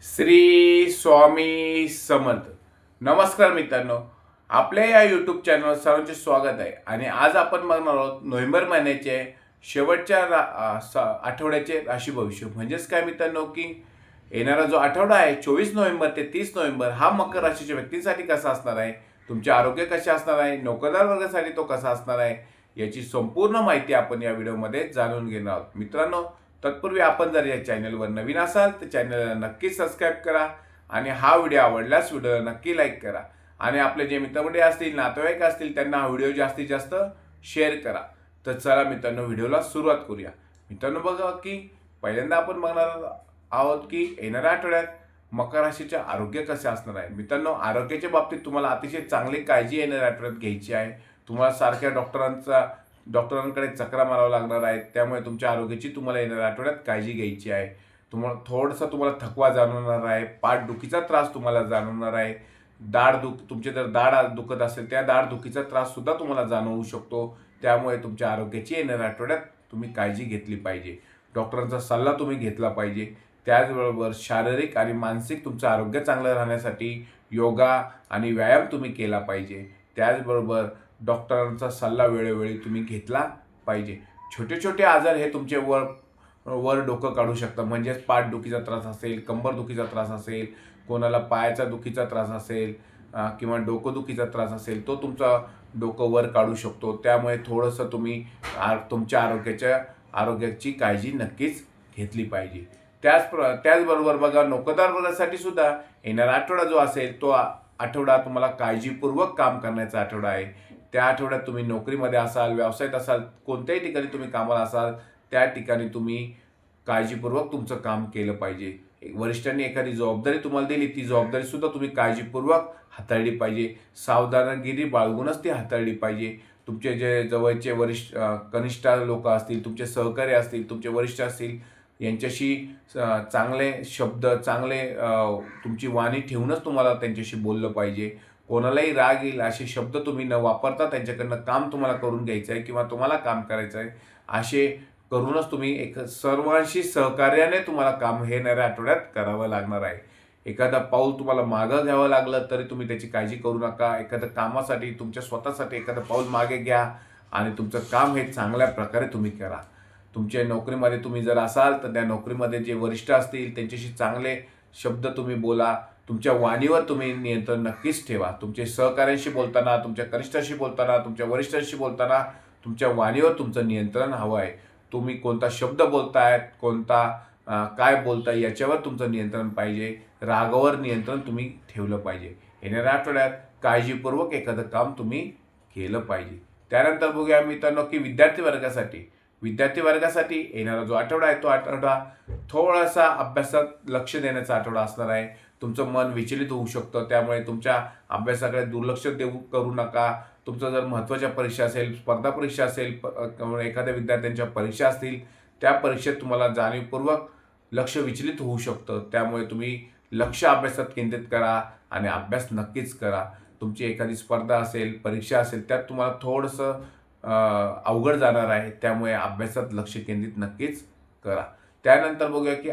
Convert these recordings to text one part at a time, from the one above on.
श्री स्वामी समर्थ. नमस्कार मित्रांनो, आपल्या या यूट्यूब चॅनलवर सर्वांचे स्वागत आहे. आणि आज आपण बघणार आहोत नोव्हेंबर महिन्याचे शेवटच्या आठवड्याचे राशी भविष्य. म्हणजेच काय मित्रांनो, की येणारा जो आठवडा आहे 24 नोव्हेंबर ते 30 नोव्हेंबर हा मकर राशीच्या व्यक्तींसाठी कसा असणार आहे, तुमचे आरोग्य कसे असणार आहे, नोकरदार वर्गासाठी तो कसा असणार आहे, याची संपूर्ण माहिती आपण या व्हिडिओमध्ये जाणून घेणार आहोत. मित्रांनो, तत्पूर्वी आपण जर या चॅनलवर नवीन असाल तर चॅनलला नक्की सबस्क्राईब करा आणि हा व्हिडिओ आवडल्यास व्हिडिओला नक्की लाईक करा आणि आपले जे मित्रमंडळी असतील, नातेवाईक असतील, त्यांना हा व्हिडिओ जास्तीत जास्त शेअर करा. तर चला मित्रांनो, व्हिडिओला सुरुवात करूया. मित्रांनो, बघा की पहिल्यांदा आपण बघणार आहोत की येणाऱ्या आठवड्यात मकर राशीचे आरोग्य कसे असणार आहे. मित्रांनो, आरोग्याच्या बाबतीत तुम्हाला अतिशय चांगली काळजी येणाऱ्या आठवड्यात घ्यायची आहे. तुम्हाला सारख्या डॉक्टरांकडे चक्रा मारावं लागणार आहे. त्यामुळे तुमच्या आरोग्याची तुम्हाला येणाऱ्या आठवड्यात काळजी घ्यायची आहे. तुम्हाला थकवा जाणवणार आहे, पाठदुखीचा त्रास तुम्हाला जाणवणार आहे, तुमचे जर दाढ दुखत असेल त्या दाढदुखीचा त्रास सुद्धा तुम्हाला जाणवू शकतो. त्यामुळे तुमच्या आरोग्याची येणाऱ्या आठवड्यात तुम्ही काळजी घेतली पाहिजे. डॉक्टरांचा सल्ला तुम्ही घेतला पाहिजे. त्याचबरोबर शारीरिक आणि मानसिक तुमचं आरोग्य चांगलं राहण्यासाठी योगा आणि व्यायाम तुम्ही केला पाहिजे. त्याचबरोबर डॉक्टरांचा सल्ला वेळोवेळी तुम्ही घेतला पाहिजे. छोटे छोटे आजार हे तुमचे वर डोकं काढू शकतात. म्हणजेच पाठदुखीचा त्रास असेल, कंबरदुखीचा त्रास असेल, कोणाला पायाचा दुखीचा त्रास असेल किंवा डोकंदुखीचा त्रास असेल, तो तुमचा डोकं वर काढू शकतो. त्यामुळे थोडंसं तुम्ही तुमच्या आरोग्याची काळजी नक्कीच घेतली पाहिजे. त्याचबरोबर बघा, नोकरदार वर्गासाठी सुद्धा येणारा आठवडा जो असेल तो आठवडा तुम्हाला काळजीपूर्वक काम करण्याचा आठवडा आहे. त्या आठवड्यात तुम्ही नोकरीमध्ये असाल, व्यवसायात असाल, कोणत्याही ठिकाणी तुम्ही कामाला असाल, त्या ठिकाणी तुम्ही काळजीपूर्वक तुमचं काम केलं पाहिजे. वरिष्ठांनी एखादी जबाबदारी तुम्हाला दिली, ती जबाबदारीसुद्धा तुम्ही काळजीपूर्वक हाताळली पाहिजे. सावधानगिरी बाळगूनच ती हाताळली पाहिजे. तुमचे जे जवळचे कनिष्ठ लोक असतील, तुमचे सहकारी असतील, तुमचे वरिष्ठ असतील, यांच्याशी चांगले शब्द, तुमची वाणी ठेवूनच तुम्हाला त्यांच्याशी बोललं पाहिजे. कोणालाही राग येईल असे शब्द तुम्ही न वापरता त्यांच्याकडनं काम तुम्हाला करून घ्यायचं आहे किंवा तुम्हाला काम करायचं आहे असे करूनच तुम्ही सर्वांशी सहकार्याने तुम्हाला काम हे येणाऱ्या आठवड्यात करावं लागणार आहे. एखादा पाऊल तुम्हाला मागं घ्यावं लागलं तरी तुम्ही त्याची काळजी करू नका. एखाद्या कामासाठी, तुमच्या स्वतःसाठी एखादं पाऊल मागे घ्या आणि तुमचं काम हे चांगल्या प्रकारे तुम्ही करा. तुमच्या नोकरीमध्ये तुम्ही जर असाल तर त्या नोकरीमध्ये जे वरिष्ठ असतील त्यांच्याशी चांगले शब्द तुम्ही बोला. तुमच्या वाणीवर तुम्ही नियंत्रण नक्कीच ठेवा. तुमचे सहकाऱ्यांशी बोलताना, तुमच्या कनिष्ठांशी बोलताना, तुमच्या वरिष्ठांशी बोलताना तुमच्या वाणीवर तुमचं नियंत्रण हवं आहे. तुम्ही कोणता शब्द बोलताय, काय बोलताय याच्यावर तुमचं नियंत्रण पाहिजे. रागावर नियंत्रण तुम्ही ठेवलं पाहिजे. येणाऱ्या आठवड्यात काळजीपूर्वक एखादं काम तुम्ही केलं पाहिजे. त्यानंतर बघूया मित्रांनो की विद्यार्थी वर्गासाठी येणारा जो आठवडा आहे तो आठवडा थोडासा अभ्यासात लक्ष देण्याचा आठवडा असणार आहे. तुमचं मन विचलित होऊ शकतं. त्यामुळे तुमच्या अभ्यासाकडे दुर्लक्ष करू नका. तुमचं जर महत्त्वाच्या परीक्षा असेल, स्पर्धा परीक्षा असेल, एखाद्या विद्यार्थ्यांच्या परीक्षा असतील, त्या परीक्षेत तुम्हाला जाणीवपूर्वक लक्ष विचलित होऊ शकतं. त्यामुळे तुम्ही लक्ष अभ्यासात केंद्रित करा आणि अभ्यास नक्कीच करा. तुमची एखादी स्पर्धा असेल, परीक्षा असेल, त्यात तुम्हाला थोडंसं अवघड जाणार आहे. त्यामुळे अभ्यासात लक्ष केंद्रित नक्कीच करा. त्यानंतर बघूया की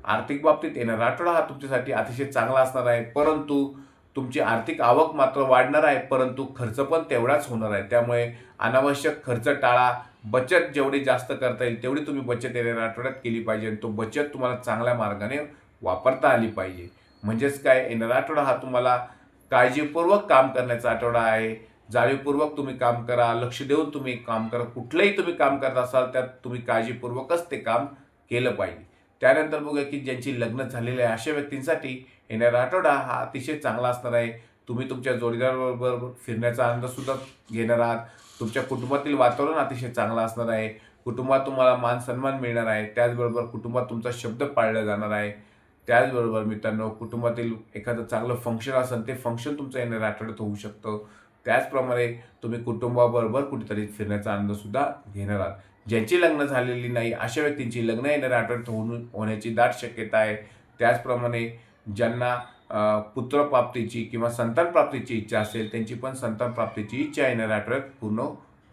आर्थिक बाबतीत येणारा आठवडा हा तुमच्यासाठी अतिशय चांगला असणार आहे. परंतु तुमची आर्थिक आवक मात्र वाढणार आहे, परंतु खर्च पण तेवढाच होणार आहे. त्यामुळे अनावश्यक खर्च टाळा. बचत जेवढी जास्त करता येईल तेवढी तुम्ही बचत येणाऱ्या आठवड्यात केली पाहिजे आणि तो बचत तुम्हाला चांगल्या मार्गाने वापरता आली पाहिजे. म्हणजेच काय, येणारा आठवडा हा तुम्हाला काळजीपूर्वक काम करण्याचा आठवडा आहे. जाणीवपूर्वक तुम्ही काम करा, लक्ष देऊन तुम्ही काम करा. कुठलंही तुम्ही काम करत असाल त्यात तुम्ही काळजीपूर्वकच ते काम केलं पाहिजे. त्यानंतर बघूया की ज्यांची लग्न झालेले आहे अशा व्यक्तींसाठी येणारा आठवडा हा अतिशय चांगला असणार आहे. तुम्ही तुमच्या जोडीदाराबरोबर फिरण्याचा आनंदसुद्धा घेणार आहात. तुमच्या कुटुंबातील वातावरण अतिशय चांगलं असणार आहे. कुटुंबात तुम्हाला मान सन्मान मिळणार आहे. त्याचबरोबर कुटुंबात तुमचा शब्द पाळला जाणार आहे. त्याचबरोबर मित्रांनो, कुटुंबातील एखादं चांगलं फंक्शन असेल ते फंक्शन तुमचं येणाऱ्या आठवड्यात होऊ शकतं. त्याचप्रमाणे तुम्ही कुटुंबाबरोबर कुठेतरी फिरण्याचा आनंदसुद्धा घेणार आहात. ज्यांची लग्न झालेली नाही अशा व्यक्तींची लग्न येणाऱ्या आठवड्यात होण्याची दाट शक्यता आहे. त्याचप्रमाणे ज्यांना पुत्रप्राप्तीची किंवा संतान प्राप्तीची इच्छा असेल त्यांची पण संतान प्राप्तीची इच्छा येणाऱ्या आठवड्यात पूर्ण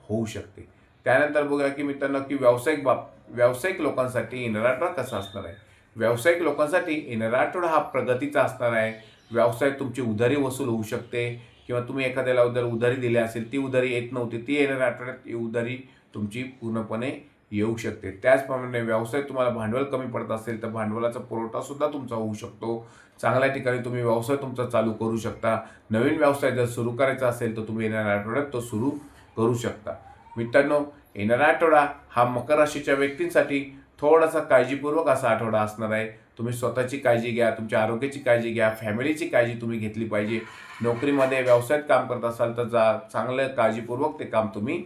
होऊ शकते. त्यानंतर बघूया की मित्रांनो की व्यावसायिक लोकांसाठी येणारा आठवडा कसा असणार आहे. व्यावसायिक लोकांसाठी येणारा आठवडा हा प्रगतीचा असणार आहे. व्यवसायात तुमची उधारी वसूल होऊ शकते किंवा तुम्ही एखाद्याला उधारी दिली असेल, ती उधारी येत नव्हती, ती येणाऱ्या आठवड्यात ती उधारी तुमची पूर्णपणे येऊ शकते. त्याचप्रमाणे व्यवसाय तुम्हाला भांडवल कमी पडत असेल तर भांडवलाचा पुरवठासुद्धा तुमचा होऊ शकतो. चांगल्या ठिकाणी तुम्ही व्यवसाय तुमचा चालू करू शकता. नवीन व्यवसाय जर सुरू करायचा असेल तर तुम्ही येणाऱ्या आठवड्यात तो सुरू करू शकता. मित्रांनो, येणारा आठवडा हा मकर राशीच्या व्यक्तींसाठी थोडासा काळजीपूर्वक असा आठवडा असणार आहे. तुम्ही स्वतःची काळजी घ्या, तुमच्या आरोग्याची काळजी घ्या, फॅमिलीची काळजी तुम्ही घेतली पाहिजे. नोकरीमध्ये व्यवसायात काम करत असाल तर चांगलं काळजीपूर्वक ते काम तुम्ही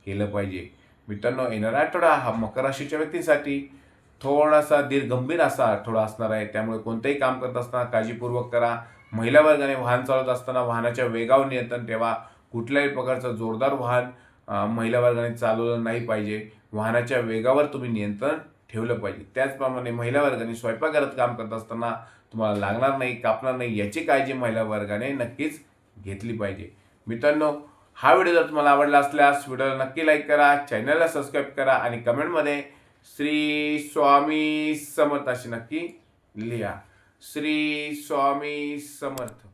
केलं पाहिजे. मित्रांनो, येणारा आठवडा हा मकर राशीच्या व्यक्तींसाठी थोडासा गंभीर असा आठवडा असणार आहे. त्यामुळे कोणतंही काम करत असताना काळजीपूर्वक करा. महिला वर्गाने वाहन चालवत असताना वाहनाच्या वेगावर नियंत्रण ठेवा. कुठल्याही प्रकारचं जोरदार वाहन महिला वर्गाने चालवलं नाही पाहिजे. वाहनाच्या वेगावर तुम्ही नियंत्रण ठेवलं पाहिजे. त्याचप्रमाणे महिला वर्गाने स्वयंपाकघरात काम करत असताना तुम्हाला लागणार नाही, कापणार नाही याची काळजी महिला वर्गाने नक्कीच घेतली पाहिजे. मित्रांनो, हा व्हिडिओ जर तुम्हाला आवडला असल्यास व्हिडिओला नक्की लाईक करा, चॅनलला सबस्क्राईब करा आणि कमेंटमध्ये श्री स्वामी समर्थ अशी नक्की लिहा. श्री स्वामी समर्थ.